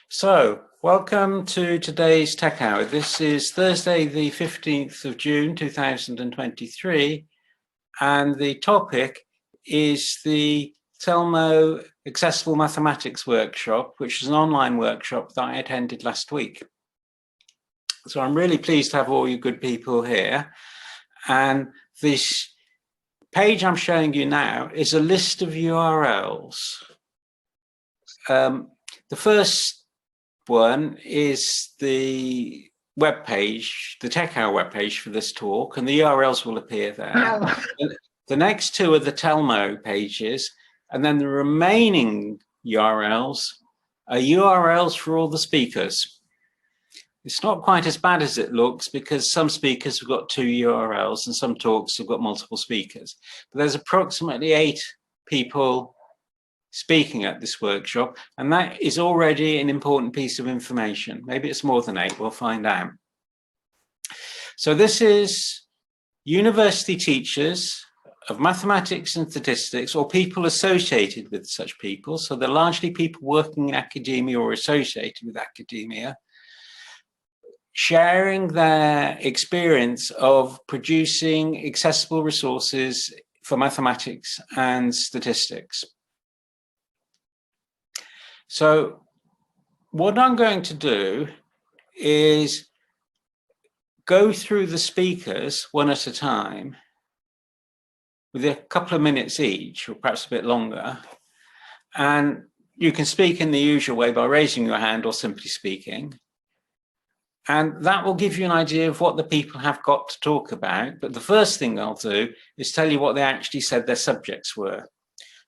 So, welcome to today's Tech Hour. This is Thursday, the 15th of June, 2023, and the topic is the TALMO Accessible Mathematics Workshop, which is an online workshop that I attended last week. So I'm really pleased to have all you good people here. And this page I'm showing you now is a list of URLs. The first one is the web page, the Tech Hour web page for this talk, and the URLs will appear there. The next two are the TALMO pages, and then the remaining URLs are URLs for all the speakers. It's not quite as bad as it looks because some speakers have got 2 URLs and some talks have got multiple speakers. But there's approximately 8 people speaking at this workshop, and that is already an important piece of information. Maybe it's more than 8, we'll find out. So this is university teachers of mathematics and statistics, or people associated with such people. So they're largely people working in academia or associated with academia, sharing their experience of producing accessible resources for mathematics and statistics. So what I'm going to do is go through the speakers one at a time with a couple of minutes each, or perhaps a bit longer. And you can speak in the usual way by raising your hand or simply speaking. And that will give you an idea of what the people have got to talk about. But the first thing I'll do is tell you what they actually said their subjects were.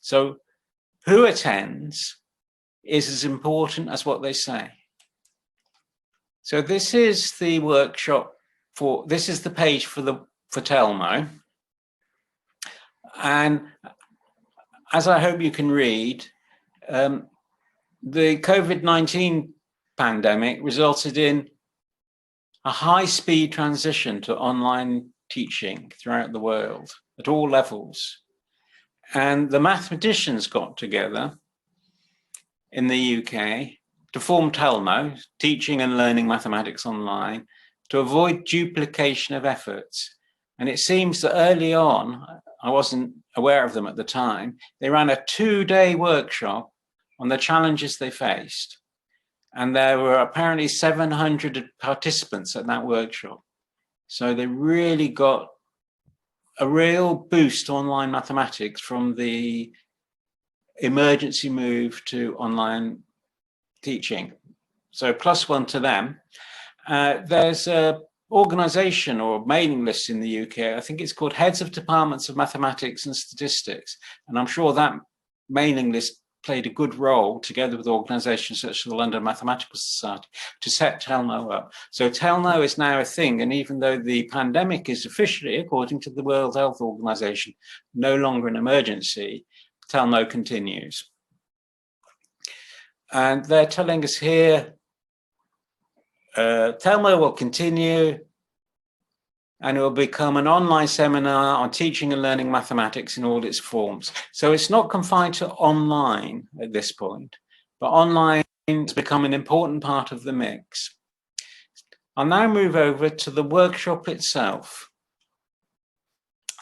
So who attends is as important as what they say. So this is the workshop this is the page for TALMO. And as I hope you can read, the COVID-19 pandemic resulted in a high-speed transition to online teaching throughout the world at all levels. And the mathematicians got together in the UK to form TALMO, Teaching and Learning Mathematics Online, to avoid duplication of efforts. And it seems that early on, I wasn't aware of them at the time, they ran a 2-day workshop on the challenges they faced. And there were apparently 700 participants at that workshop. So they really got a real boost to online mathematics from the emergency move to online teaching. So +1 to them. There's an organization or mailing list in the UK, I think it's called Heads of Departments of Mathematics and Statistics. And I'm sure that mailing list played a good role together with organizations such as the London Mathematical Society to set TALMO up. So TALMO is now a thing, and even though the pandemic is officially, according to the World Health Organization, no longer an emergency, TALMO continues. And they're telling us here, TALMO will continue and it will become an online seminar on teaching and learning mathematics in all its forms. So it's not confined to online at this point, but online has become an important part of the mix. I'll now move over to the workshop itself.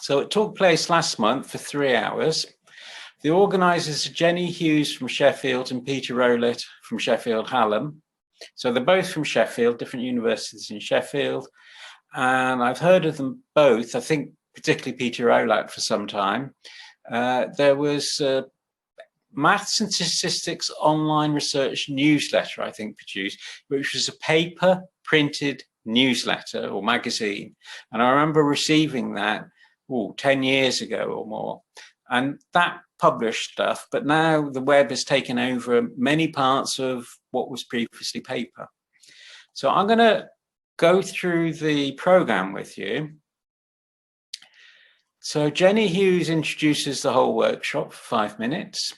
So it took place last month for 3 hours. The organisers are Jenny Hughes from Sheffield and Peter Rowlett from Sheffield Hallam. So they're both from Sheffield, different universities in Sheffield. And I've heard of them both, I think particularly Peter Rowlett for some time. There was Maths and Statistics Online Research Newsletter, I think, produced, which was a paper printed newsletter or magazine. And I remember receiving that 10 years ago or more. And that published stuff, but now the web has taken over many parts of what was previously paper. So I'm going to go through the program with you. So Jenny Hughes introduces the whole workshop for 5 minutes.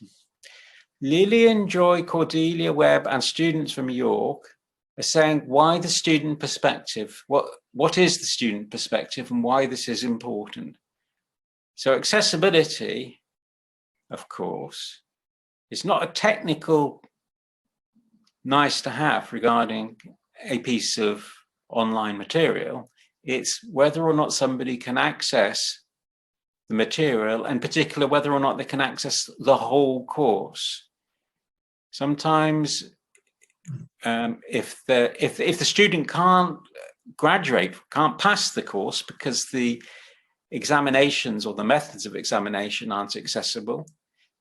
Lillian, Joy, Cordelia, Webb, and students from York are saying why the student perspective, what is the student perspective and why this is important. So accessibility, of course, is not a technical nice to have regarding a piece of online material. It's whether or not somebody can access the material, and particularly whether or not they can access the whole course. Sometimes if the student can't graduate, can't pass the course because the examinations or the methods of examination aren't accessible,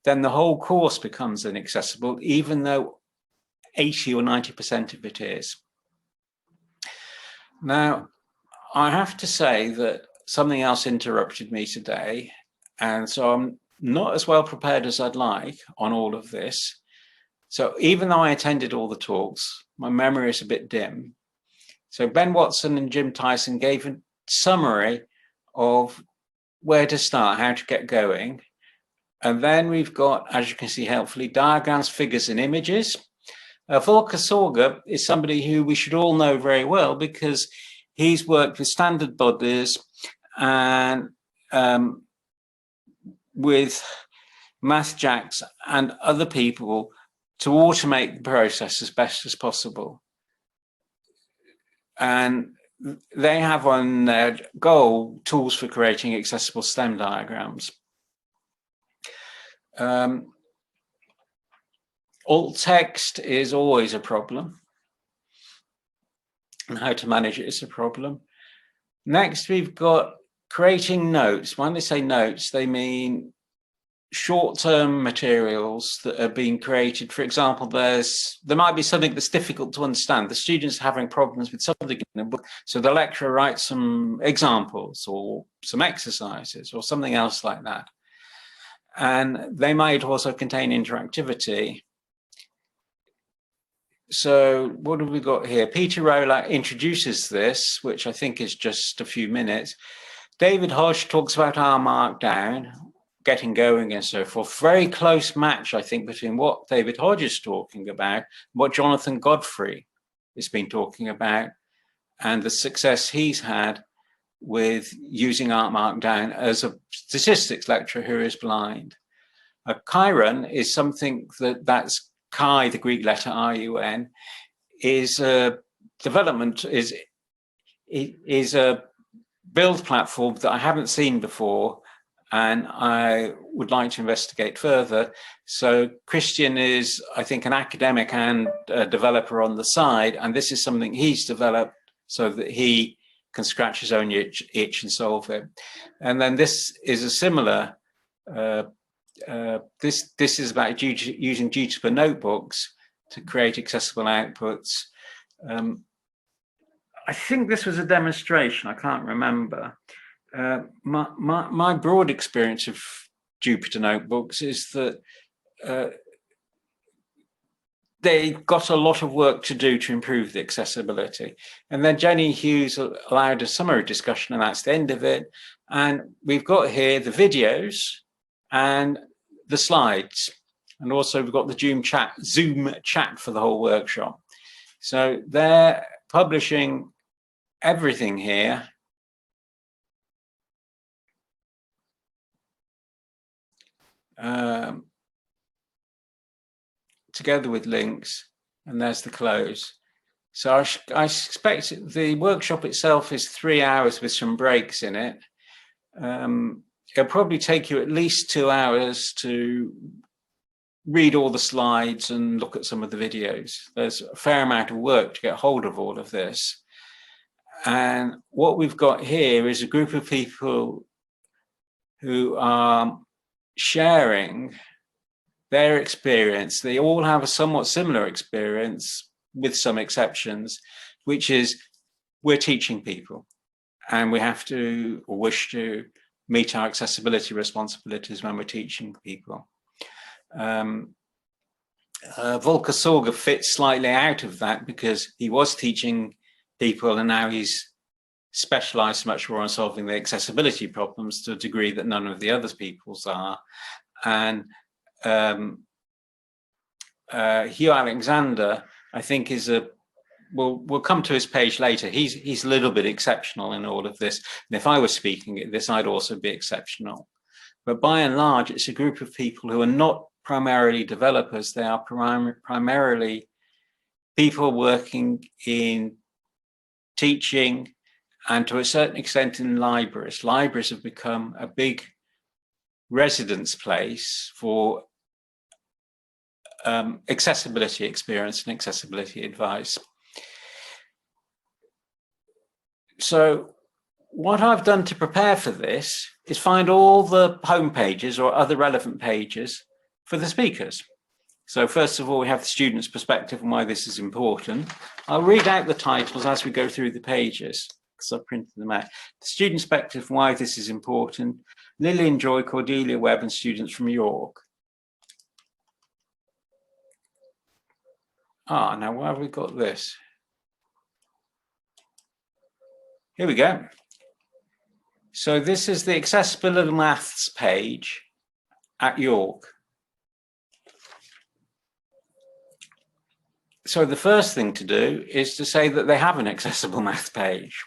then the whole course becomes inaccessible, even though 80 or 90% of it is. Now, I have to say that something else interrupted me today, and so I'm not as well prepared as I'd like on all of this. So even though I attended all the talks, my memory is a bit dim. So Ben Watson and Jim Tyson gave a summary of where to start, how to get going. And then we've got, as you can see helpfully, diagrams, figures, and images. Volker Sorge is somebody who we should all know very well because he's worked with standard bodies and with MathJax and other people to automate the process as best as possible. And they have on their goal tools for creating accessible STEM diagrams. Alt text is always a problem, and how to manage it is a problem. Next, we've got creating notes. When they say notes, they mean short-term materials that are being created. For example, there might be something that's difficult to understand. The student's having problems with something in the book, so the lecturer writes some examples or some exercises or something else like that. And they might also contain interactivity. So what have we got here? Peter Rolak introduces this, which I think is just a few minutes. David Hodge talks about R Markdown, getting going and so forth. Very close match, I think, between what David Hodge is talking about, what Jonathan Godfrey has been talking about, and the success he's had with using R Markdown as a statistics lecturer who is blind. Chiron is something that's Chi, the Greek letter R-U-N, is a development, is a build platform that I haven't seen before, and I would like to investigate further. So Christian is, I think, an academic and a developer on the side, and this is something he's developed so that he can scratch his own itch and solve it. And then this is a similar, this is about using Jupyter notebooks to create accessible outputs. I think this was a demonstration, I can't remember. My broad experience of Jupyter notebooks is that they got a lot of work to do to improve the accessibility. And then Jenny Hughes allowed a summary discussion, and that's the end of it. And we've got here the videos and the slides. And also we've got the Zoom chat for the whole workshop. So they're publishing everything here. Together with links, and there's the close. So I expect the workshop itself is 3 hours with some breaks in it. It'll probably take you at least 2 hours to read all the slides and look at some of the videos. There's a fair amount of work to get hold of all of this. And what we've got here is a group of people who are sharing their experience. They all have a somewhat similar experience with some exceptions, which is we're teaching people and we have to or wish to meet our accessibility responsibilities when we're teaching people. Volker Sorge fits slightly out of that because he was teaching people and now he's specialized much more on solving the accessibility problems to a degree that none of the other people's are. And Hugh Alexander, I think, is we'll come to his page later. He's a little bit exceptional in all of this. And if I was speaking at this, I'd also be exceptional. But by and large, it's a group of people who are not primarily developers. They are primarily people working in teaching, and to a certain extent in libraries. Libraries have become a big residence place for accessibility experience and accessibility advice. So what I've done to prepare for this is find all the home pages or other relevant pages for the speakers. So first of all, we have the student's perspective and why this is important. I'll read out the titles as we go through the pages, because I've printed them out. The student's perspective, why this is important. Lillian Joy, Cordelia Webb, and students from York. Now where have we got this? Here we go. So this is the Accessibility Maths page at York. So the first thing to do is to say that they have an accessible math page.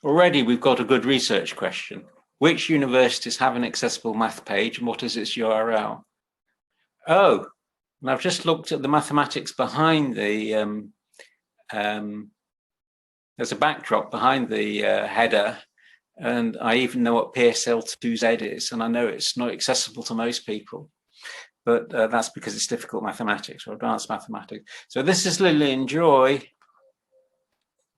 Already we've got a good research question. Which universities have an accessible math page and what is its URL? Oh, and I've just looked at the mathematics behind the, there's a backdrop behind the header, and I even know what PSL2Z is, and I know it's not accessible to most people. But that's because it's difficult mathematics or advanced mathematics. So this is Lillian Joy,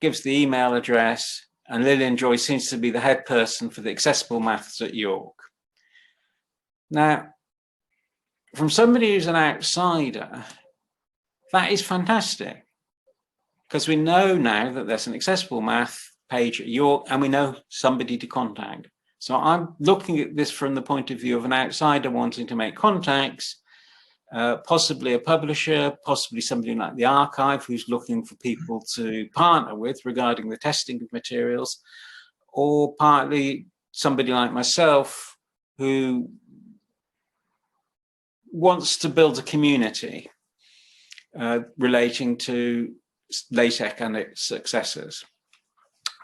gives the email address, and Lillian Joy seems to be the head person for the accessible maths at York. Now, from somebody who's an outsider, that is fantastic, because we know now that there's an accessible math page at York, and we know somebody to contact. So I'm looking at this from the point of view of an outsider wanting to make contacts, possibly a publisher, possibly somebody like the archive who's looking for people to partner with regarding the testing of materials, or partly somebody like myself who wants to build a community relating to LaTeX and its successors.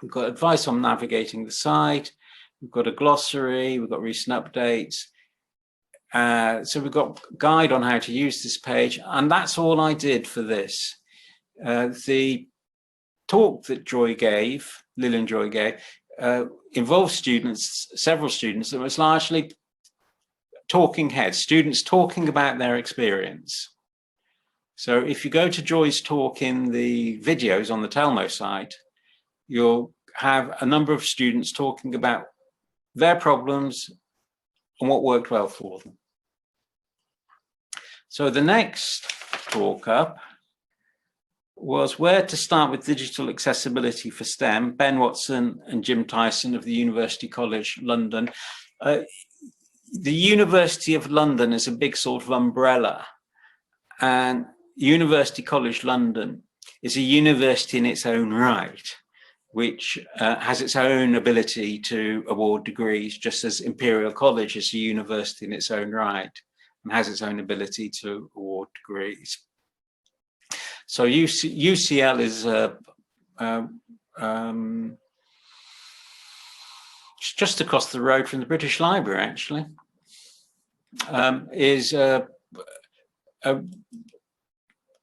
We've got advice on navigating the site. We've got a glossary, we've got recent updates. So we've got a guide on how to use this page, and that's all I did for this. The talk that Joy gave, Lillian Joy gave, involved students, several students, and it was largely talking heads, students talking about their experience. So if you go to Joy's talk in the videos on the TALMO site, you'll have a number of students talking about their problems and what worked well for them. So the next talk up was where to start with digital accessibility for STEM, Ben Watson and Jim Tyson of the University College London. The University of London is a big sort of umbrella, and University College London is a university in its own right, which has its own ability to award degrees, just as Imperial College is a university in its own right and has its own ability to award degrees. So UCL is just across the road from the British Library, actually.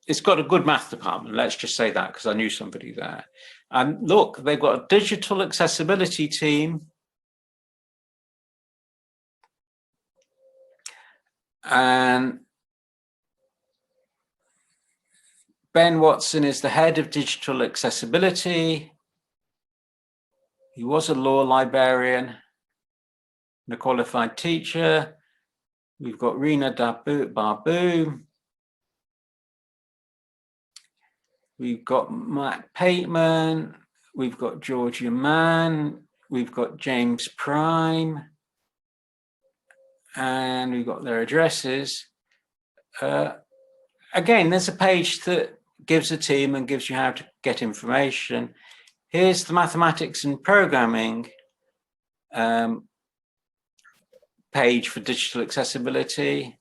It's got a good math department, let's just say that, because I knew somebody there. And look, they've got a digital accessibility team. And Ben Watson is the head of digital accessibility. He was a law librarian and a qualified teacher. We've got Rina Barbu. We've got Matt Pateman, we've got Georgia Mann, we've got James Prime, and we've got their addresses. Again, there's a page that gives a team and gives you how to get information. Here's the mathematics and programming page for digital accessibility.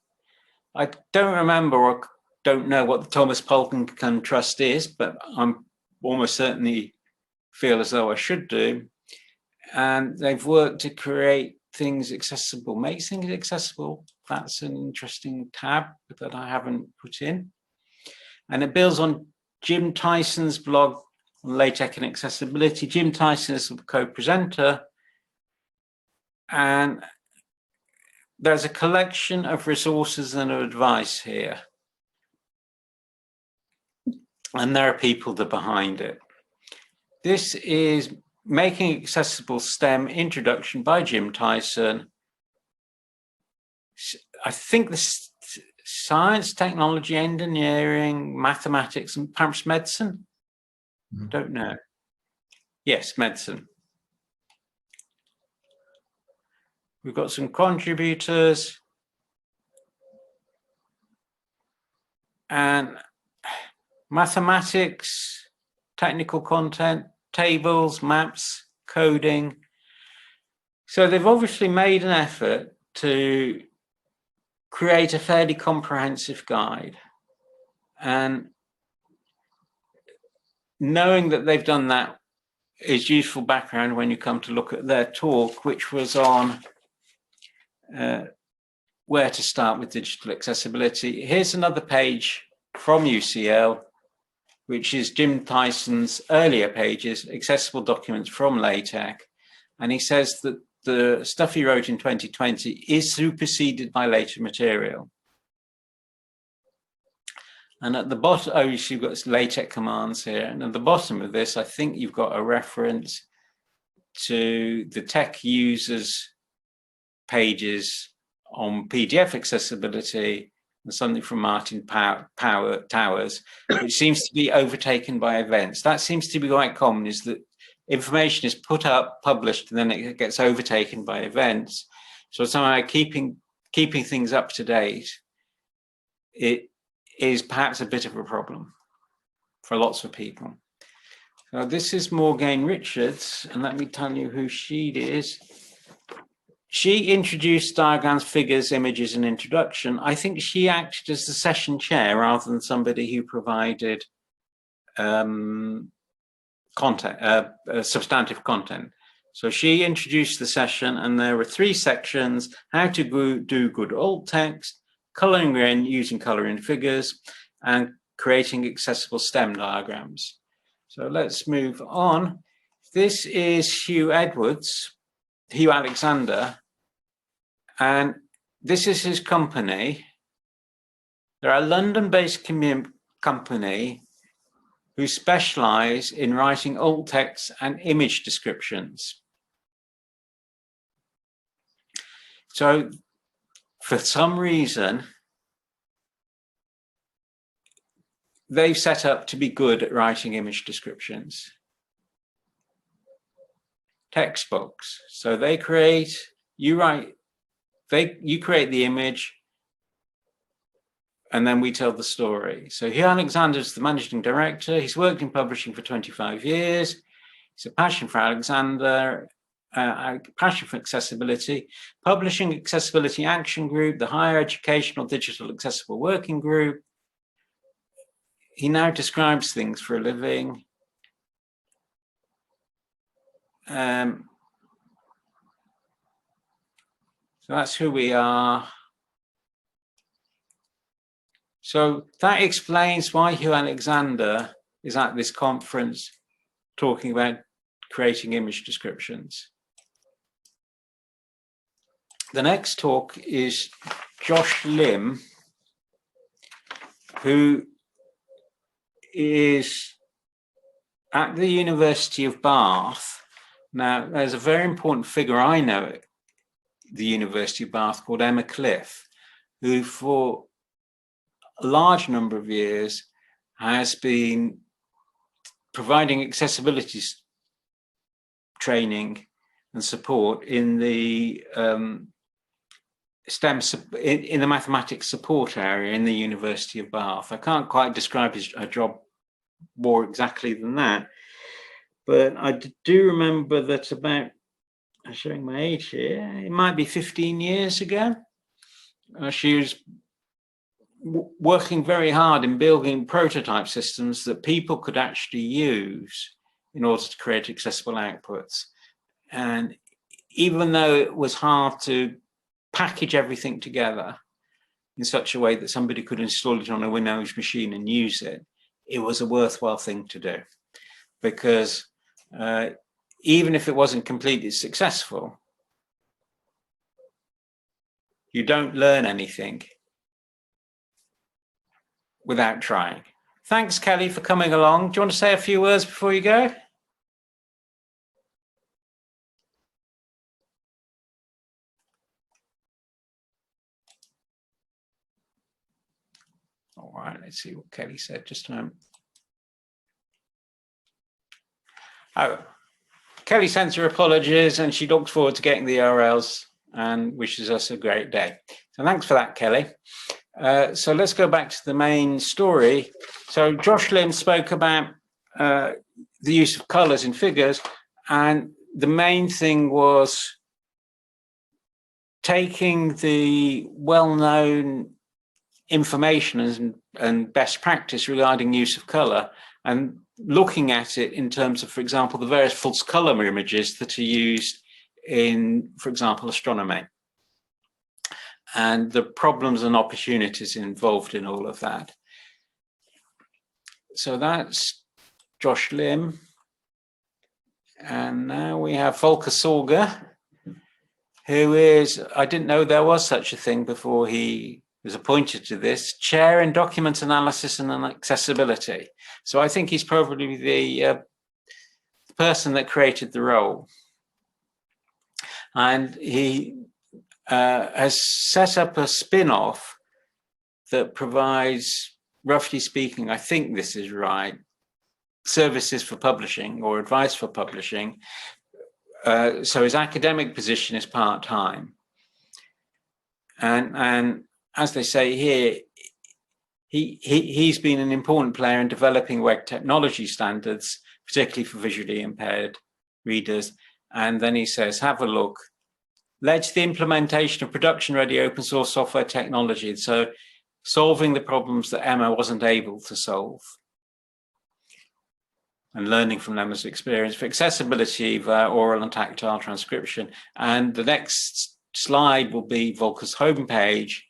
I don't remember or don't know what the Thomas Polkinghorne Trust is, but I'm almost certainly feel as though I should do. And they've worked to create things accessible, make things accessible. That's an interesting tab that I haven't put in. And it builds on Jim Tyson's blog on LaTeX and accessibility. Jim Tyson is the co-presenter, and there's a collection of resources and advice here. And there are people that are behind it. This is Making Accessible STEM Introduction by Jim Tyson. I think this science, technology, engineering, mathematics, and perhaps medicine. Don't know. Yes, medicine. We've got some contributors. And mathematics, technical content, tables, maps, coding. So they've obviously made an effort to create a fairly comprehensive guide. And knowing that they've done that is useful background when you come to look at their talk, which was on where to start with digital accessibility. Here's another page from UCL, which is Jim Tyson's earlier pages, accessible documents from LaTeX. And he says that the stuff he wrote in 2020 is superseded by later material. And at the bottom, oh, you've got LaTeX commands here. And at the bottom of this, I think you've got a reference to the tech users pages on PDF accessibility, and something from Martin Towers, which seems to be overtaken by events. That seems to be quite common, is that information is put up, published, and then it gets overtaken by events. So somehow keeping things up to date, it is perhaps a bit of a problem for lots of people. So this is Morgane Richards, and let me tell you who she is. She introduced diagrams, figures, images, and introduction. I think she acted as the session chair rather than somebody who provided substantive content. So she introduced the session, and there were 3 sections: how to do good alt text, coloring in using color in figures, and creating accessible STEM diagrams. So let's move on. This is Hugh Alexander, and this is his company. They're a London-based company who specialize in writing alt text and image descriptions. So for some reason, they've set up to be good at writing image descriptions. Textbooks. So they create, you create the image, and then we tell the story. So Hugh Alexander is the managing director. He's worked in publishing for 25 years. He's a passion for passion for accessibility, Publishing Accessibility Action Group, the Higher Educational Digital Accessible Working Group. He now describes things for a living. So that's who we are. So that explains why Hugh Alexander is at this conference talking about creating image descriptions. The next talk is Josh Lim, who is at the University of Bath. Now, there's a very important figure I know at the University of Bath called Emma Cliff, who for a large number of years has been providing accessibility training and support in the STEM, in the mathematics support area in the University of Bath. I can't quite describe her job more exactly than that, but I do remember that about, I'm showing my age here, it might be 15 years ago, she was working very hard in building prototype systems that people could actually use in order to create accessible outputs. And even though it was hard to package everything together in such a way that somebody could install it on a Windows machine and use it, it was a worthwhile thing to do. Because even if it wasn't completely successful, you don't learn anything without trying. Thanks, Kelly, for coming along. Do you want to say a few words before you go? All right, let's see what Kelly said. Just a moment. Oh, Kelly sends her apologies and she looks forward to getting the URLs and wishes us a great day. So thanks for that, Kelly. So let's go back to the main story. So Josh Lim spoke about the use of colors in figures, and the main thing was taking the well-known information and best practice regarding use of color and looking at it in terms of, for example, the various false color images that are used in, for example, astronomy, and the problems and opportunities involved in all of that. So that's Josh Lim. And now we have Volker Sorger, who is, I didn't know there was such a thing before he was appointed to this, Chair in Document Analysis and Accessibility. So I think he's probably the person that created the role. And he has set up a spin-off that provides, roughly speaking, I think this is right, services for publishing or advice for publishing. So his academic position is part-time. And as they say here, he's been an important player in developing web technology standards, particularly for visually impaired readers. And then he says, have a look, led to the implementation of production-ready open source software technology. So solving the problems that Emma wasn't able to solve and learning from Emma's experience for accessibility via oral and tactile transcription. And the next slide will be Volker's homepage,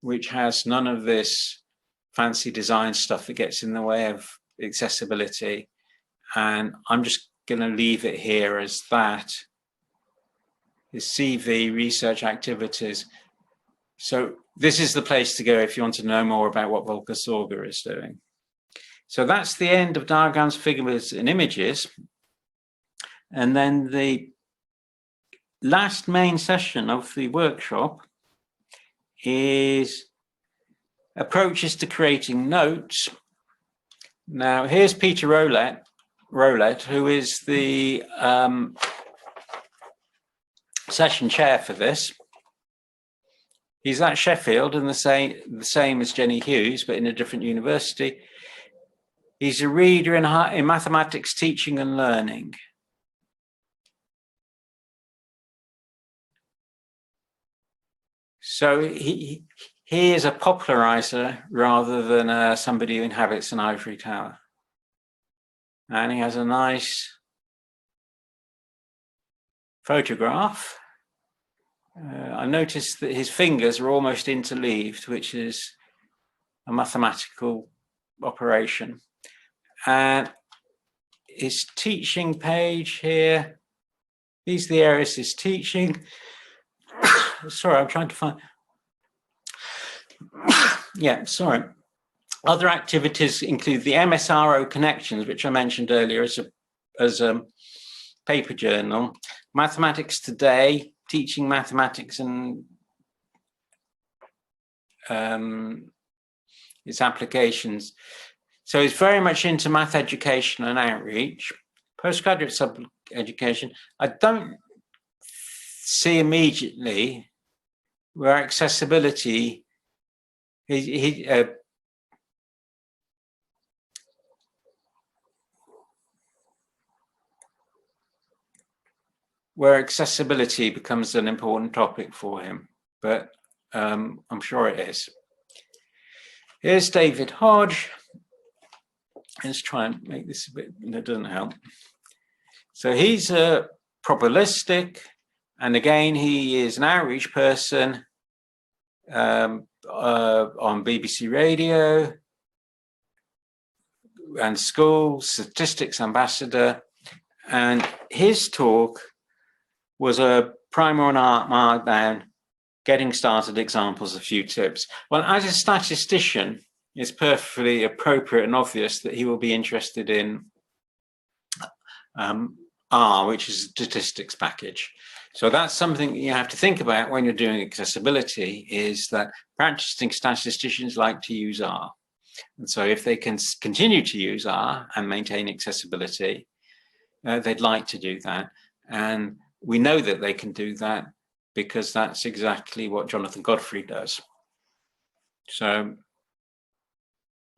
which has none of this fancy design stuff that gets in the way of accessibility. And I'm just going to leave it here as that. His CV, research activities. So this is the place to go if you want to know more about what Volker Sorger is doing. So that's the end of diagrams, figures, and images. And then the last main session of the workshop is approaches to creating notes. Now, here's Peter Rowlett, who is the session chair for this. He's at Sheffield and the same as Jenny Hughes, but in a different university. He's a reader in mathematics teaching and learning. So he is a popularizer rather than somebody who inhabits an ivory tower. And he has a nice photograph. I noticed that his fingers are almost interleaved, which is a mathematical operation. And his teaching page here, these are the areas he's teaching. Sorry, I'm trying to find. Yeah, sorry. Other activities include the MSRO Connections, which I mentioned earlier as a paper journal, Mathematics Today, teaching mathematics and its applications. So it's very much into math education and outreach. Postgraduate sub-education, I don't see immediately where accessibility, where accessibility becomes an important topic for him, but I'm sure it is. Here's David Hodge. Let's try and make this a bit, that doesn't help. So he's a probabilistic, and again, he is an outreach person on BBC Radio and school, statistics ambassador. And his talk was a primer on art markdown, getting started examples, a few tips. Well, as a statistician, it's perfectly appropriate and obvious that he will be interested in R, which is a statistics package. So that's something you have to think about when you're doing accessibility, is that practicing statisticians like to use R. And so if they can continue to use R and maintain accessibility, they'd like to do that. And we know that they can do that because that's exactly what Jonathan Godfrey does. So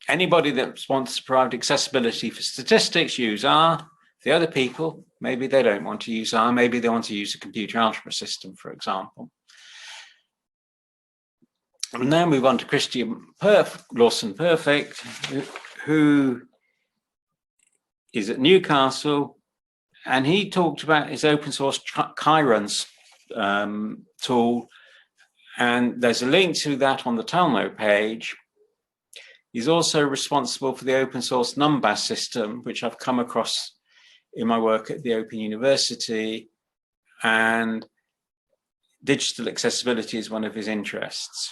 anybody that wants to provide accessibility for statistics, use R. The other people, maybe they don't want to use R, maybe they want to use a computer algebra system, for example. We'll now move on to Christian Lawson Perfect, who is at Newcastle, and he talked about his open source Chiron's tool, and there's a link to that on the TALMO page. He's also responsible for the open source Numbas system, which I've come across in my work at the Open University, and digital accessibility is one of his interests.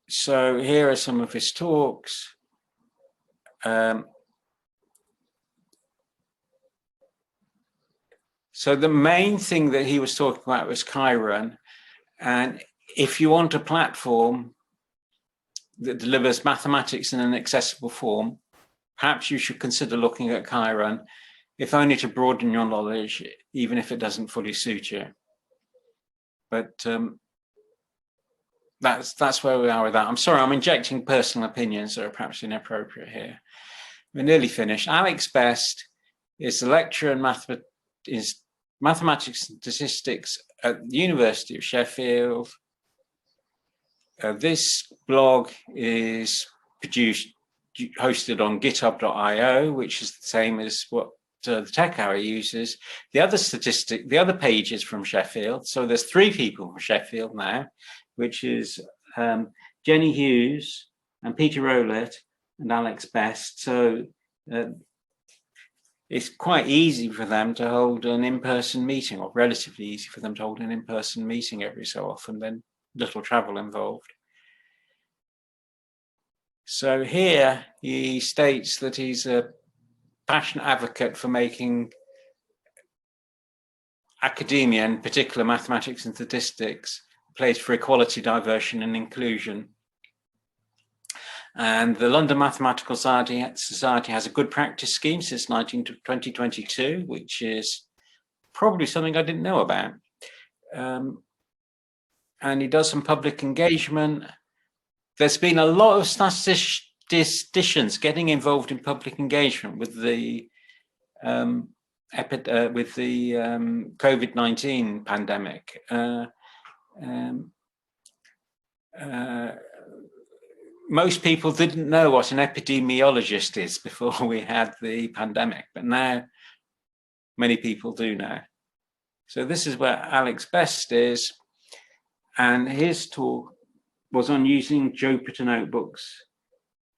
So here are some of his talks. So the main thing that he was talking about was Chiron, and if you want a platform that delivers mathematics in an accessible form, perhaps you should consider looking at Chiron, if only to broaden your knowledge, even if it doesn't fully suit you. But that's where we are with that. I'm sorry, I'm injecting personal opinions that are perhaps inappropriate here. We're nearly finished. Alex Best is the lecturer in mathematics and statistics at the University of Sheffield. This blog is hosted on github.io, which is the same as what the Tech Hour uses. The other page is from Sheffield. So there's 3 people from Sheffield now, which is Jenny Hughes and Peter Rowlett and Alex Best. So it's quite easy for them to hold an in-person meeting, or relatively easy for them to hold an in-person meeting every so often, then little travel involved. So here he states that he's a passionate advocate for making academia, in particular mathematics and statistics, a place for equality, diversion and inclusion. And the London Mathematical Society has a good practice scheme since 2022, which is probably something I didn't know about. And he does some public engagement. There's been a lot of statisticians getting involved in public engagement with the COVID-19 pandemic. Most people didn't know what an epidemiologist is before we had the pandemic, but now many people do now. So this is where Alex Best is, and his talk was on using Jupyter notebooks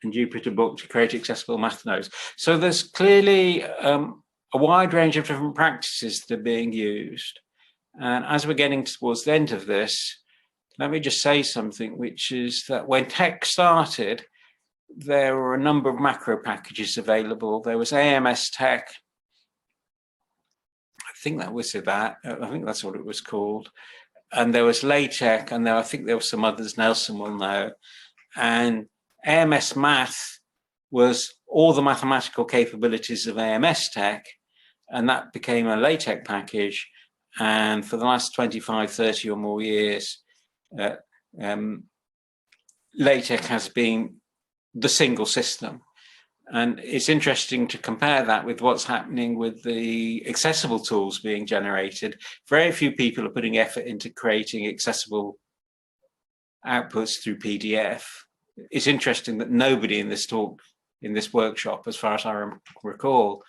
and Jupyter Book to create accessible math notes. So there's clearly a wide range of different practices that are being used. And as we're getting towards the end of this, let me just say something, which is that when tech started, there were a number of macro packages available. There was AMS Tech. I think that was that. I think that's what it was called. And there was LaTeX, and I think there were some others Nelson will know. And AMS Math was all the mathematical capabilities of AMS Tech, and that became a LaTeX package. And for the last 25, 30 or more years, LaTeX has been the single system. And it's interesting to compare that with what's happening with the accessible tools being generated. Very few people are putting effort into creating accessible outputs through PDF. It's interesting that nobody in this talk, in this workshop, as far as I recall,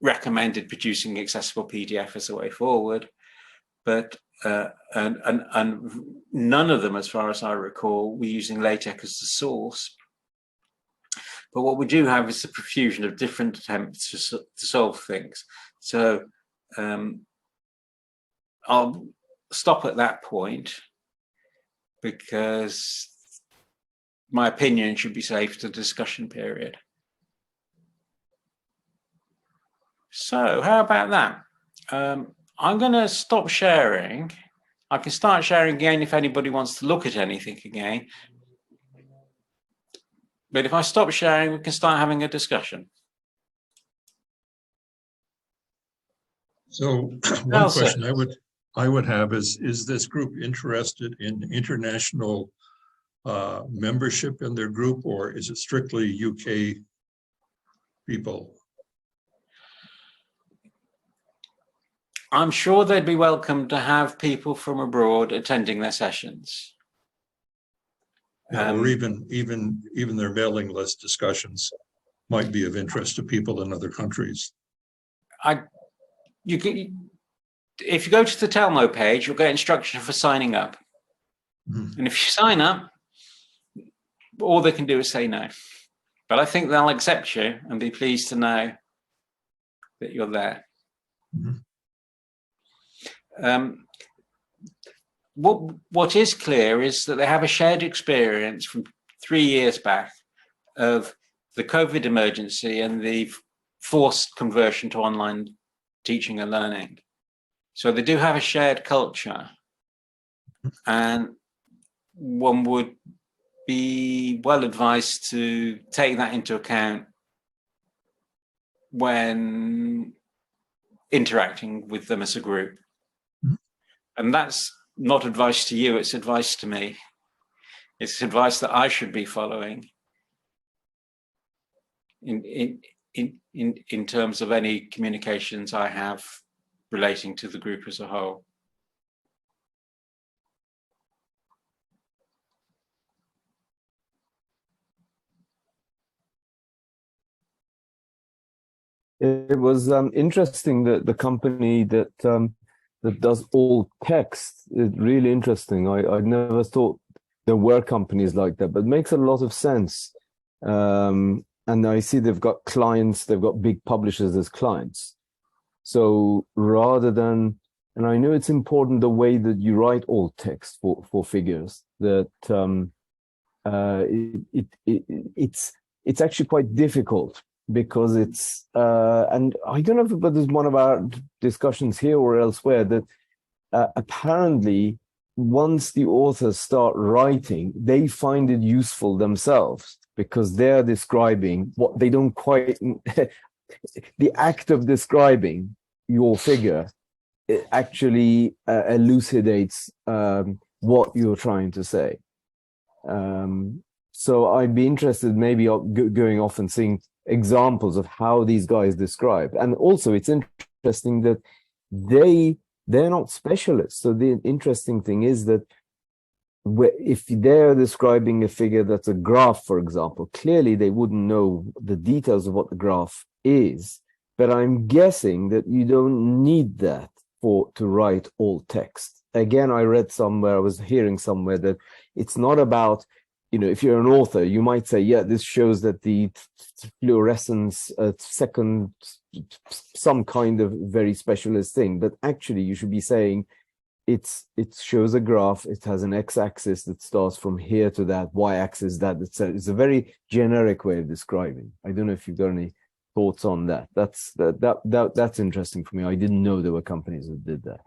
recommended producing accessible PDF as a way forward, but and none of them, as far as I recall, were using LaTeX as the source. But what we do have is a profusion of different attempts to solve things. So I'll stop at that point, because my opinion should be saved to the discussion period. So how about that? I'm going to stop sharing. I can start sharing again if anybody wants to look at anything again. But if I stop sharing, we can start having a discussion. So one question I would have is this group interested in international membership in their group, or is it strictly UK people? I'm sure they'd be welcome to have people from abroad attending their sessions. Or even their mailing list discussions might be of interest to people in other countries. If you go to the TALMO page, you'll get instruction for signing up. Mm-hmm. And if you sign up, all they can do is say no. But I think they'll accept you and be pleased to know that you're there. Mm-hmm. What is clear is that they have a shared experience from 3 years back of the COVID emergency and the forced conversion to online teaching and learning. So they do have a shared culture, and one would be well advised to take that into account when interacting with them as a group. And that's not advice to you, it's advice to me. It's advice that I should be following in terms of any communications I have relating to the group as a whole. It was interesting that the company that that does all text is really interesting. I never thought there were companies like that, but it makes a lot of sense. And I see they've got clients, they've got big publishers as clients. So rather than, and I know it's important the way that you write alt text for figures, that it's actually quite difficult, because it's and I don't know if it was one of our discussions here or elsewhere, that apparently once the authors start writing, they find it useful themselves, because they're describing what they don't quite the act of describing your figure, it actually elucidates what you're trying to say. So I'd be interested maybe going off and seeing examples of how these guys describe. And also it's interesting that they're not specialists. So the interesting thing is that if they're describing a figure that's a graph, for example, clearly they wouldn't know the details of what the graph is, but I'm guessing that you don't need that to write alt text. Again, I read somewhere, I was hearing somewhere that it's not about, you know, if you're an author, you might say, yeah, this shows that the fluorescence some kind of very specialist thing, but actually you should be saying it shows a graph, it has an x-axis that starts from here to that, y-axis that, etc. It's a very generic way of describing. I don't know if you've got any thoughts on that. That's interesting for me. I didn't know there were companies that did that.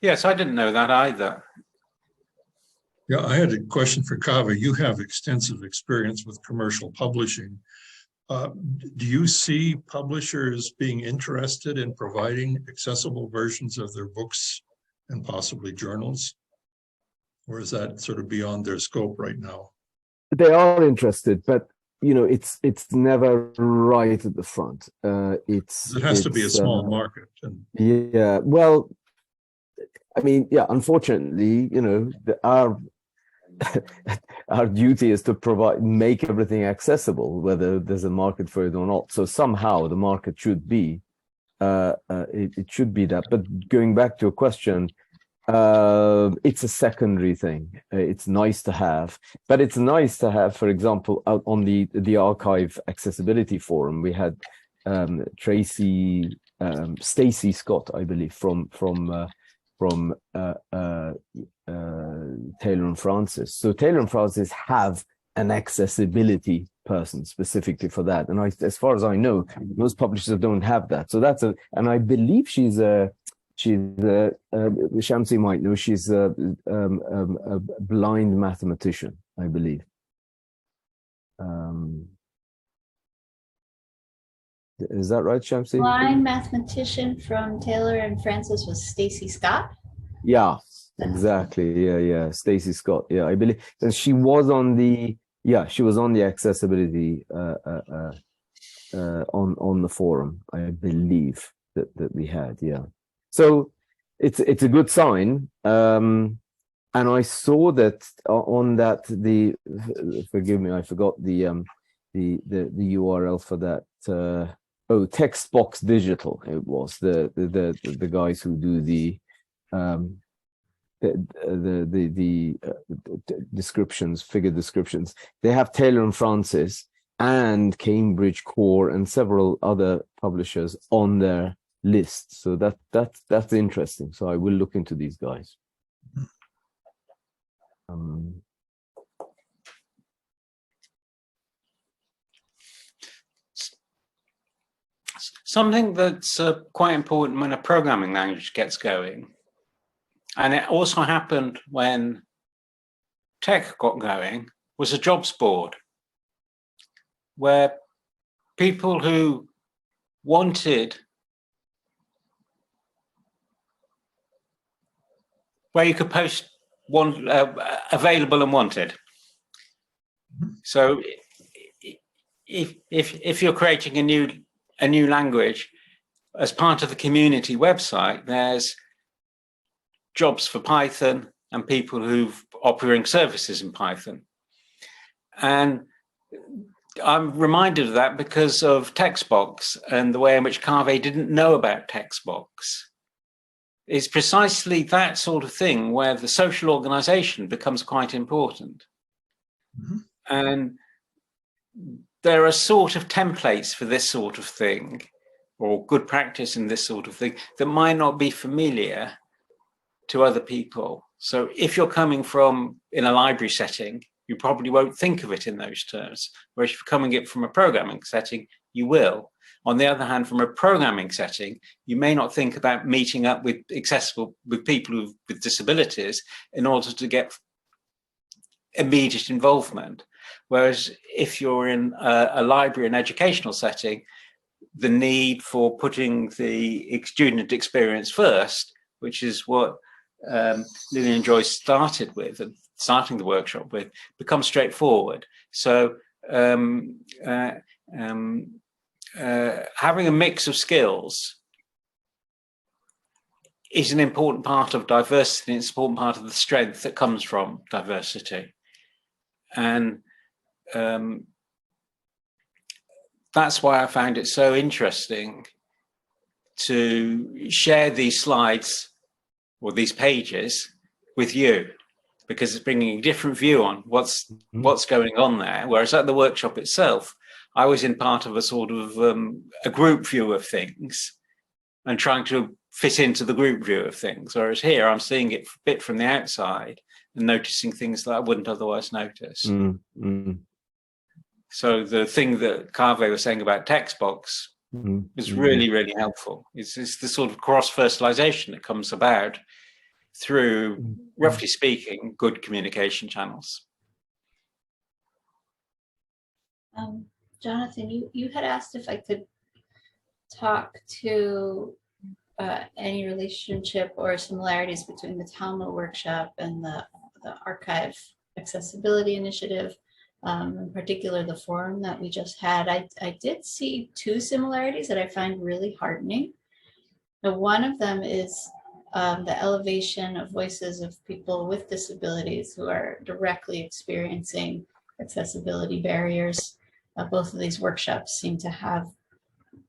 Yes, I didn't know that either. Yeah, I had a question for Kava. You have extensive experience with commercial publishing. Do you see publishers being interested in providing accessible versions of their books and possibly journals? Or is that sort of beyond their scope right now? They are interested, but you know, it's never right at the front. It has to be a small market. And... Yeah, well, I mean, yeah, unfortunately, you know, our duty is to make everything accessible, whether there's a market for it or not. So somehow the market should be, it should be that. But going back to a question, it's a secondary thing. It's nice to have, but it's nice to have, for example, out on the archive accessibility forum, we had Stacy Scott, I believe, from Taylor and Francis. So Taylor and Francis have an accessibility person specifically for that, and as far as I know, most publishers don't have that. So that's and I believe Shamsi might know, she's a blind mathematician, I believe. Is that right, Shamsi? Blind mathematician from Taylor and Francis was Stacy Scott. Yeah, exactly. Yeah. Stacy Scott. Yeah, I believe. And she was on the accessibility on the forum, I believe that we had. Yeah. So it's a good sign. And I saw that on that forgive me, I forgot the URL for that. Textbox Digital. It was the guys who do the descriptions, figure descriptions. They have Taylor and Francis and Cambridge Core and several other publishers on their list. So that's interesting. So I will look into these guys. Something that's quite important when a programming language gets going, and it also happened when tech got going, was a jobs board where people who wanted, where you could post available and wanted. So if you're creating a new language as part of the community website, there's jobs for Python and people who've offering services in Python. And I'm reminded of that because of Textbox and the way in which Kaveh didn't know about Textbox. It's precisely that sort of thing where the social organization becomes quite important. Mm-hmm. And there are sort of templates for this sort of thing, or good practice in this sort of thing, that might not be familiar to other people. So if you're coming from in a library setting, you probably won't think of it in those terms. Whereas if you're coming it from a programming setting, you will. On the other hand, from a programming setting, you may not think about meeting up with people with disabilities in order to get immediate involvement. Whereas if you're in a library and educational setting, the need for putting the student experience first, which is what Lillian Joyce started with and starting the workshop with, becomes straightforward. So having a mix of skills is an important part of diversity, and it's an important part of the strength that comes from diversity. And that's why I found it so interesting to share these slides or these pages with you, because it's bringing a different view on what's going on there. Whereas at the workshop itself, I was in part of a sort of a group view of things and trying to fit into the group view of things. Whereas here, I'm seeing it a bit from the outside and noticing things that I wouldn't otherwise notice. So the thing that Kaveh was saying about Textbox is really, really helpful. It's the sort of cross-fertilization that comes about through, roughly speaking, good communication channels. Jonathan, you had asked if I could talk to any relationship or similarities between the TALMO workshop and the archive accessibility initiative, in particular the forum that we just had. I did see two similarities that I find really heartening. Now, one of them is the elevation of voices of people with disabilities who are directly experiencing accessibility barriers. Both of these workshops seem to have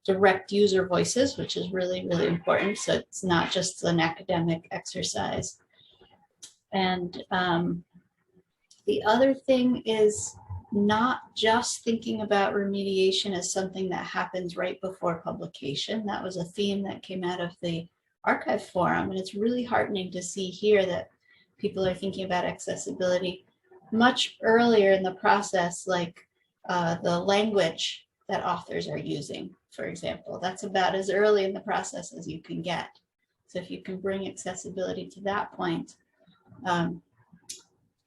direct user voices, which is really, really important. So it's not just an academic exercise. And the other thing is not just thinking about remediation as something that happens right before publication. That was a theme that came out of the archive forum. And it's really heartening to see here that people are thinking about accessibility much earlier in the process, like the language that authors are using, for example. That's about as early in the process as you can get. So if you can bring accessibility to that point,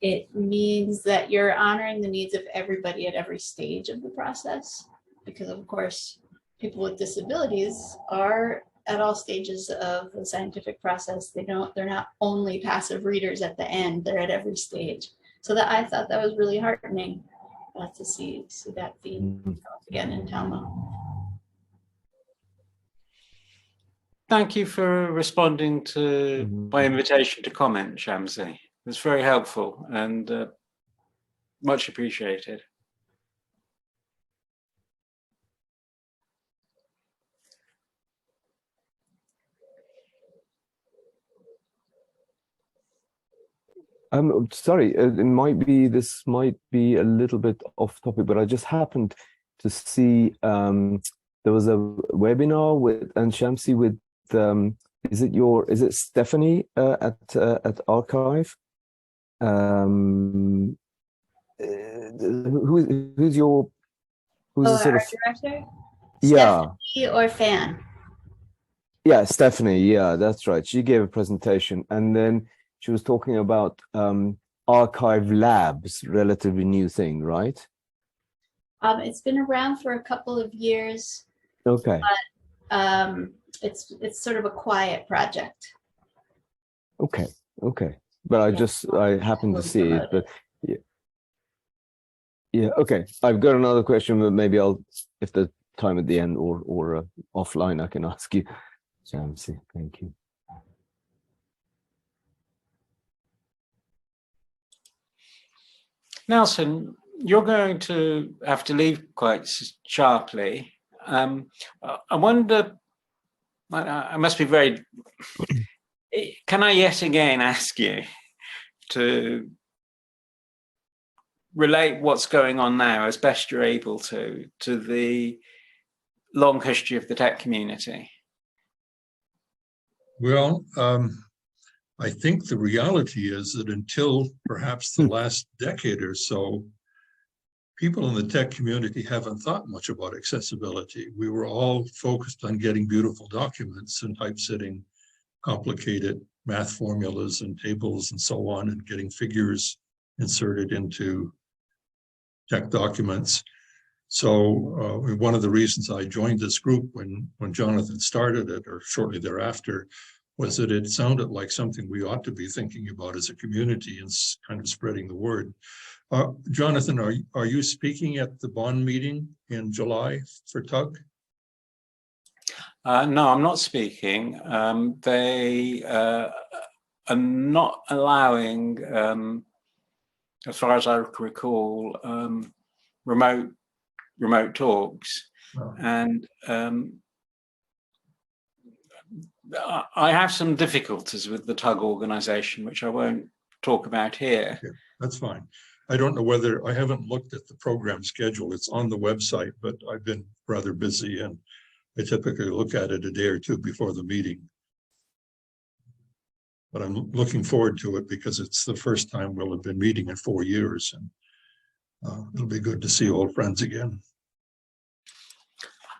it means that you're honoring the needs of everybody at every stage of the process. Because of course, people with disabilities are at all stages of the scientific process. They're not only passive readers at the end, they're at every stage. So that I thought that was really heartening to see that theme again in TALMO. Thank you for responding to my invitation to comment, Shamsi. It was very helpful and much appreciated. Sorry, this might be a little bit off topic, but I just happened to see there was a webinar with Shamsi with is it Stephanie at Archive? Who's the sort of director? Yeah. Stephanie or Fan? Yeah, Stephanie. Yeah, that's right. She gave a presentation, and then she was talking about archive labs, relatively new thing, right? It's been around for a couple of years. Okay. But it's sort of a quiet project. Okay. But I happened to see it, but yeah. Okay. I've got another question, but maybe if there's time at the end or offline, I can ask you. Shamsi, thank you. Nelson, you're going to have to leave quite sharply. I wonder, I must be very, can I yet again ask you to relate what's going on now as best you're able to the long history of the tech community? Well, I think the reality is that until perhaps the last decade or so, people in the tech community haven't thought much about accessibility. We were all focused on getting beautiful documents and typesetting complicated math formulas and tables and so on, and getting figures inserted into tech documents. So one of the reasons I joined this group when Jonathan started it, or shortly thereafter, was that it sounded like something we ought to be thinking about as a community and kind of spreading the word. Jonathan, are you speaking at the Bonn meeting in July for TUG? No, I'm not speaking. They are not allowing, as far as I recall, remote talks. Oh. And I have some difficulties with the TUG organization, which I won't talk about here. Okay, that's fine. I don't know whether, I haven't looked at the program schedule. It's on the website, but I've been rather busy and I typically look at it a day or two before the meeting. But I'm looking forward to it because it's the first time we'll have been meeting in 4 years, and it'll be good to see old friends again.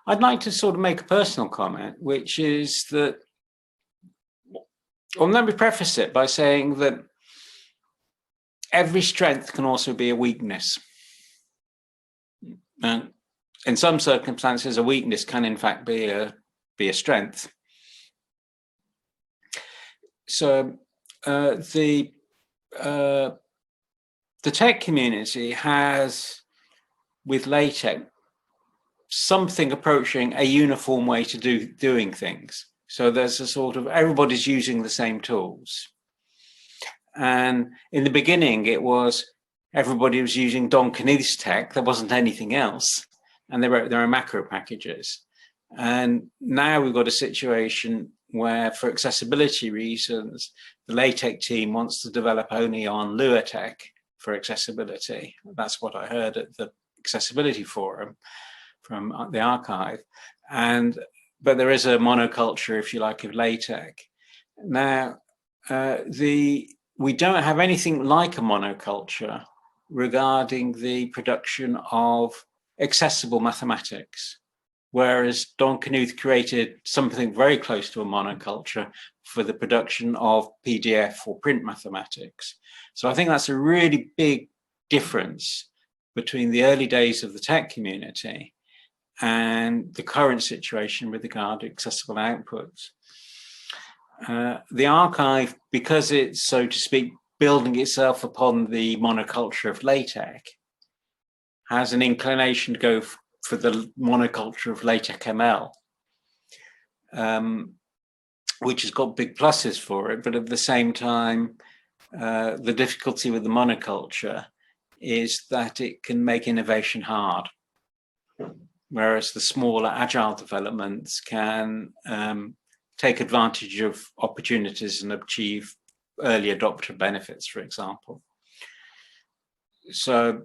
I'd like to sort of make a personal comment, which is that, well, let me preface it by saying that every strength can also be a weakness. And in some circumstances, a weakness can in fact be a strength. So the tech community has, with LaTeX, something approaching a uniform way to doing things. So there's a sort of, everybody's using the same tools. And in the beginning, it was everybody was using Don Knuth's tech. There wasn't anything else. And there are macro packages. And now we've got a situation where, for accessibility reasons, the LaTeX team wants to develop only on Lua tech for accessibility. That's what I heard at the Accessibility Forum from the archive. But there is a monoculture, if you like, of LaTeX. Now, we don't have anything like a monoculture regarding the production of accessible mathematics, whereas Don Knuth created something very close to a monoculture for the production of PDF or print mathematics. So I think that's a really big difference between the early days of the tech community and the current situation with regard to accessible outputs. The archive, because it's, so to speak, building itself upon the monoculture of LaTeX, has an inclination to go for the monoculture of LaTeX ML, which has got big pluses for it, but at the same time, the difficulty with the monoculture is that it can make innovation hard, whereas the smaller agile developments can take advantage of opportunities and achieve early adopter benefits, for example. So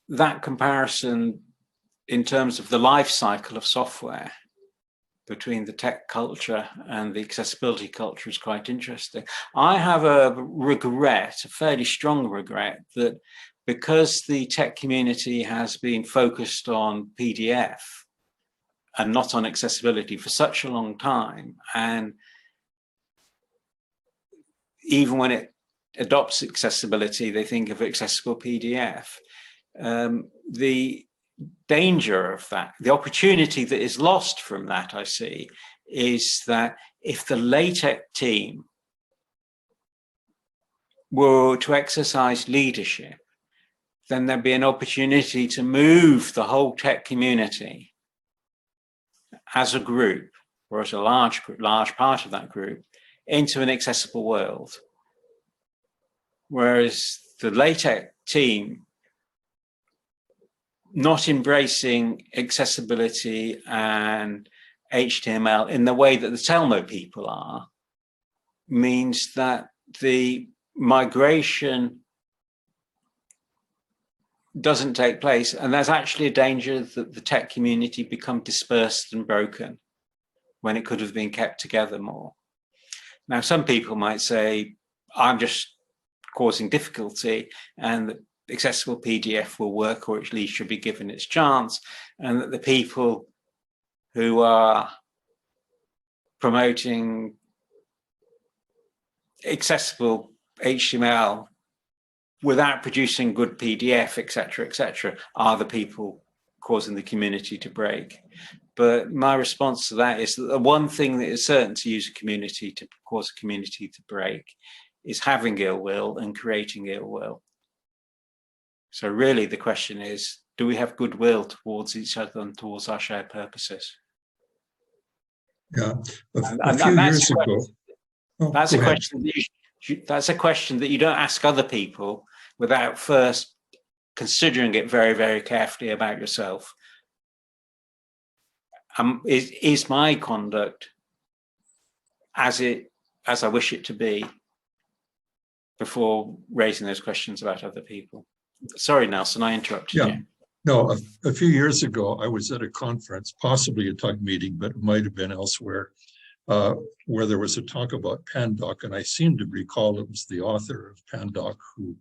that comparison in terms of the life cycle of software between the tech culture and the accessibility culture is quite interesting. I have a regret, a fairly strong regret, that because the tech community has been focused on PDF and not on accessibility for such a long time, and even when it adopts accessibility, they think of accessible PDF. The danger of that, the opportunity that is lost from that, I see, is that if the LaTeX team were to exercise leadership, then there'd be an opportunity to move the whole tech community as a group, or as a large part of that group, into an accessible world. Whereas the LaTeX team not embracing accessibility and HTML in the way that the TALMO people are, means that the migration doesn't take place, and there's actually a danger that the tech community become dispersed and broken when it could have been kept together more. Now, some people might say, I'm just causing difficulty, and that accessible PDF will work, or at least should be given its chance, and that the people who are promoting accessible HTML without producing good PDF, etc., are the people causing the community to break. But my response to that is that the one thing that is certain to use a community to cause a community to break is having ill will and creating ill will. So really the question is, do we have goodwill towards each other and towards our shared purposes? Yeah, a few years ago. That's a question that you don't ask other people without first considering it very, very carefully about yourself. Is my conduct as I wish it to be, before raising those questions about other people? Sorry, Nelson, I interrupted you. No, a few years ago, I was at a conference, possibly a TUG meeting, but it might have been elsewhere, where there was a talk about Pandoc, and I seem to recall it was the author of Pandoc who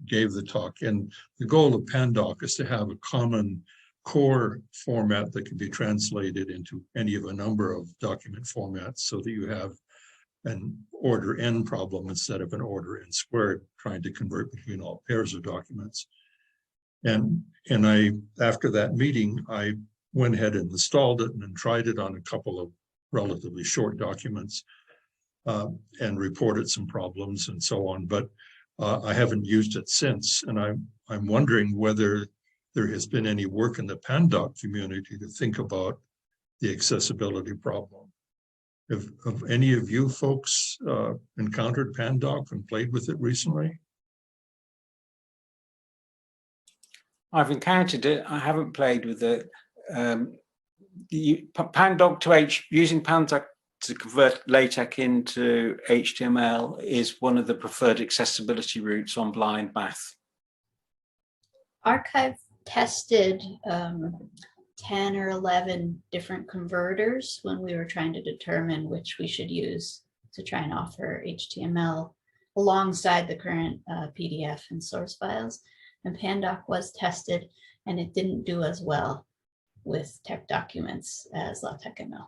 gave the talk. And the goal of Pandoc is to have a common core format that can be translated into any of a number of document formats, so that you have an order n problem instead of an order n squared, trying to convert between all pairs of documents. And after that meeting, I went ahead and installed it and tried it on a couple of relatively short documents and reported some problems and so on. But I haven't used it since, and I'm wondering whether there has been any work in the Pandoc community to think about the accessibility problem. Have any of you folks encountered Pandoc and played with it recently? I've encountered it. I haven't played with it. Pandoc using Pandoc to convert LaTeX into HTML is one of the preferred accessibility routes on blind math. Archive tested 10 or 11 different converters when we were trying to determine which we should use to try and offer HTML alongside the current PDF and source files. And Pandoc was tested, and it didn't do as well with tech documents as LaTeX ML.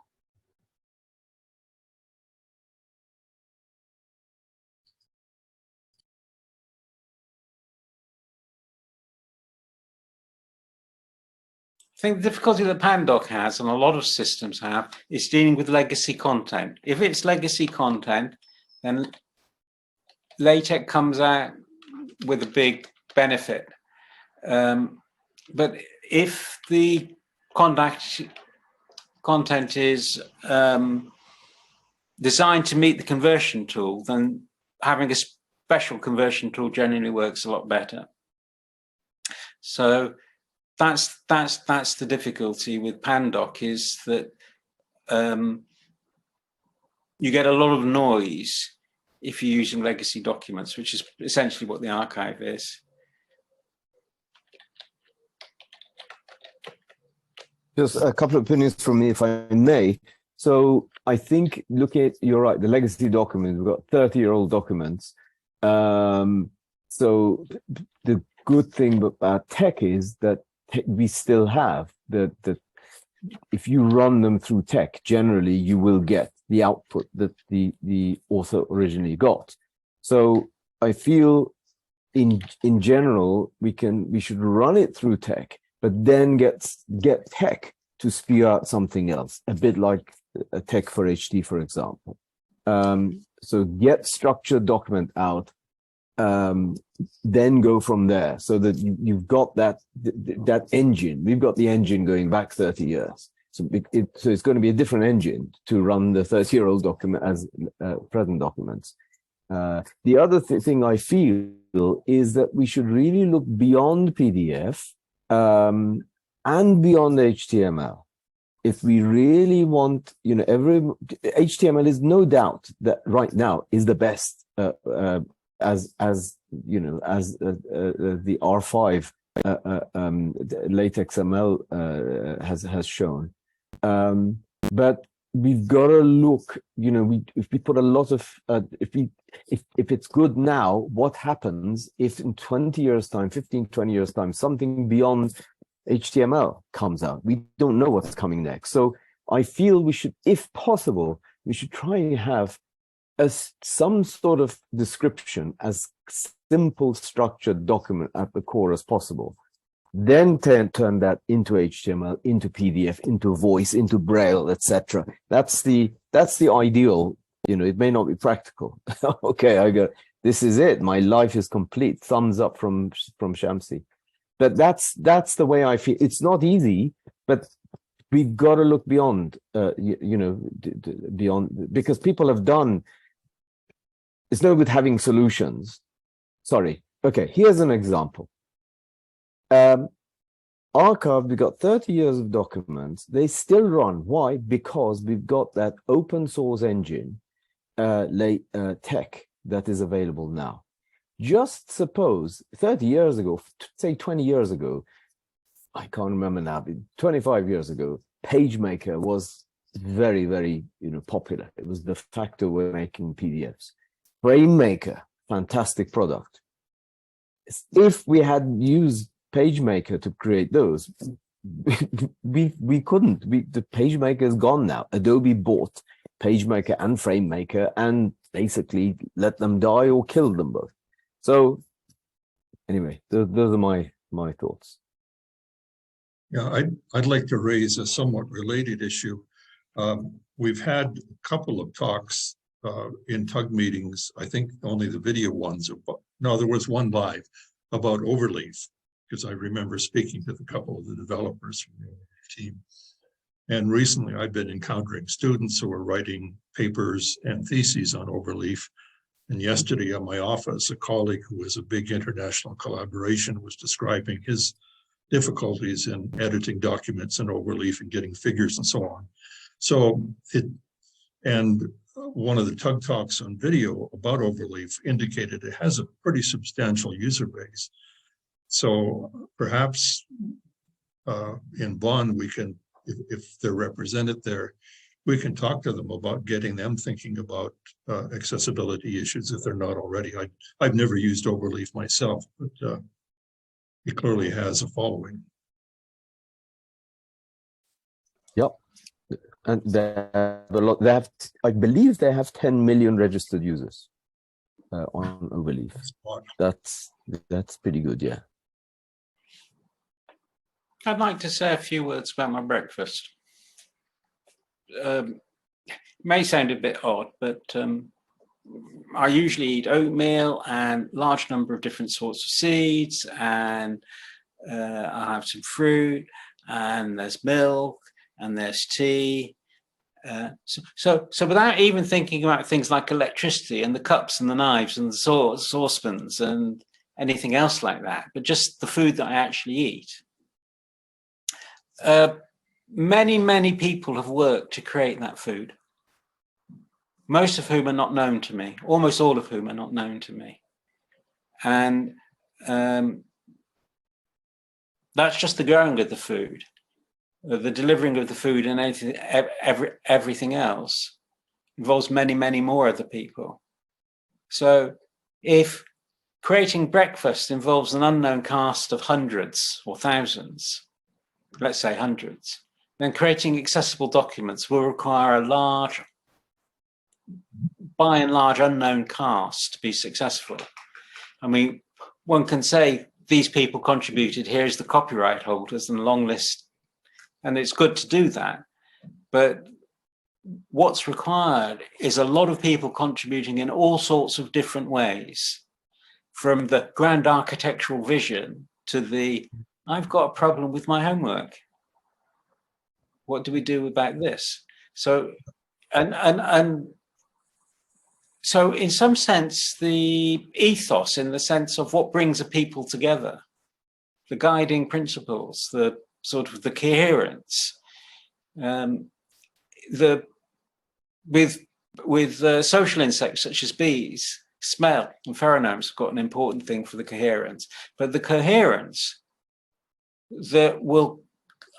I think the difficulty that Pandoc has, and a lot of systems have, is dealing with legacy content. If it's legacy content, then LaTeX comes out with a big benefit. But if the content is designed to meet the conversion tool, then having a special conversion tool generally works a lot better. So that's the difficulty with Pandoc, is that you get a lot of noise if you're using legacy documents, which is essentially what the archive is. Just a couple of opinions from me, if I may. So I think, you're right, the legacy documents, we've got 30-year-old documents. So the good thing about tech is that we still have that if you run them through tech, generally you will get the output that the author originally got. So I feel in general we should run it through tech, but then get tech to spew out something else, a bit like a tech for HD, for example. So get structured document out, then go from there, so that you've got that engine. We've got the engine going back 30 years. So it's going to be a different engine to run the 30-year-old document as present documents. The other thing I feel is that we should really look beyond PDF and beyond HTML. If we really want, HTML is no doubt that right now is the best as the R5 LaTeX ML has shown. But we've got to look, if we put a lot of, if it's good now, what happens if in 20 years time, 15, 20 years time, something beyond HTML comes out? We don't know what's coming next. So I feel we should, if possible, we should try and have some sort of description, as simple structured document at the core as possible. Then turn that into HTML, into PDF, into voice, into Braille, etc. That's the ideal. It may not be practical. Okay, I got, this is it. My life is complete. Thumbs up from Shamsi. But that's the way I feel. It's not easy, but we've got to look beyond. Beyond, because people have done. It's no good having solutions. Sorry. Okay, here's an example. Archive, we got 30 years of documents. They still run. Why? Because we've got that open source engine, tech, that is available now. Just suppose 30 years ago, say 20 years ago, I can't remember now, 25 years ago, PageMaker was very, very popular. It was the factor way of making PDFs. FrameMaker, fantastic product. If we had used PageMaker to create those, we couldn't. The PageMaker is gone now. Adobe bought PageMaker and FrameMaker and basically let them die or killed them both. So anyway, those are my thoughts. Yeah, I'd like to raise a somewhat related issue. We've had a couple of talks in TUG meetings. I think only the video ones. No, there was one live about overleaf, because I remember speaking to a couple of the developers from the team. And recently I've been encountering students who are writing papers and theses on overleaf. And yesterday at my office, a colleague who is a big international collaboration was describing his difficulties in editing documents in overleaf and getting figures and so on. So and one of the Tug Talks on video about overleaf indicated it has a pretty substantial user base. So perhaps in Bonn, we can, if they're represented there, we can talk to them about getting them thinking about accessibility issues if they're not already. I've never used overleaf myself, but it clearly has a following. Yep. And they have a lot. They have, I believe, they have 10 million registered users on overleaf. That's pretty good, yeah. I'd like to say a few words about my breakfast. May sound a bit odd, but I usually eat oatmeal and large number of different sorts of seeds, and I have some fruit, and there's milk, and there's tea. So without even thinking about things like electricity and the cups and the knives and the saucepans and anything else like that, but just the food that I actually eat. Many people have worked to create that food, most of whom are not known to me, almost all of whom are not known to me. And that's just the growing of the food. The delivering of the food and everything else involves many more other people. So if creating breakfast involves an unknown cast of hundreds or thousands, let's say hundreds, then creating accessible documents will require a large, by and large, unknown cast to be successful. I mean, one can say these people contributed, here's the copyright holders and a long list, and it's good to do that. But what's required is a lot of people contributing in all sorts of different ways, from the grand architectural vision to the, I've got a problem with my homework. What do we do about this? So, so in some sense, the ethos, in the sense of what brings a people together, the guiding principles, the sort of the coherence, with social insects such as bees, smell and pheromones have got an important thing for the coherence, but the coherence that will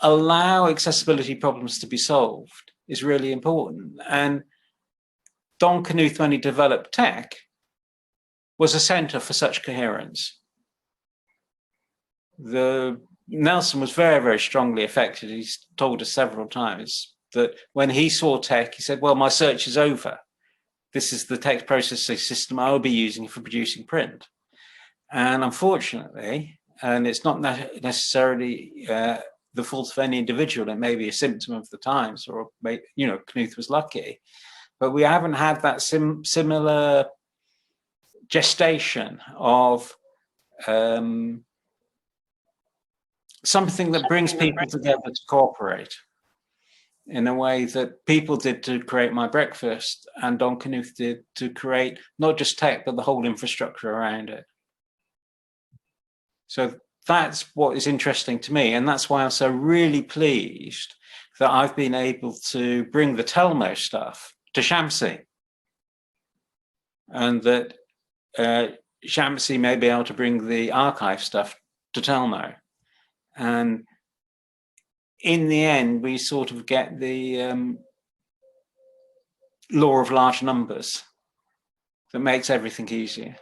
allow accessibility problems to be solved is really important. And Don Knuth, when he developed tech, was a center for such coherence. Nelson was very strongly affected. He's told us several times that when he saw tech, he said, well, my search is over. This is the text processing system I'll be using for producing print. And unfortunately, and it's not necessarily the fault of any individual, it may be a symptom of the times, or Knuth was lucky, but we haven't had that similar gestation of something that brings people together to cooperate in a way that people did to create My Breakfast and Don Knuth did to create not just tech, but the whole infrastructure around it. So that's what is interesting to me. And that's why I'm so really pleased that I've been able to bring the TALMO stuff to Shamsi, and that Shamsi may be able to bring the archive stuff to TALMO. And in the end, we sort of get the law of large numbers that makes everything easier.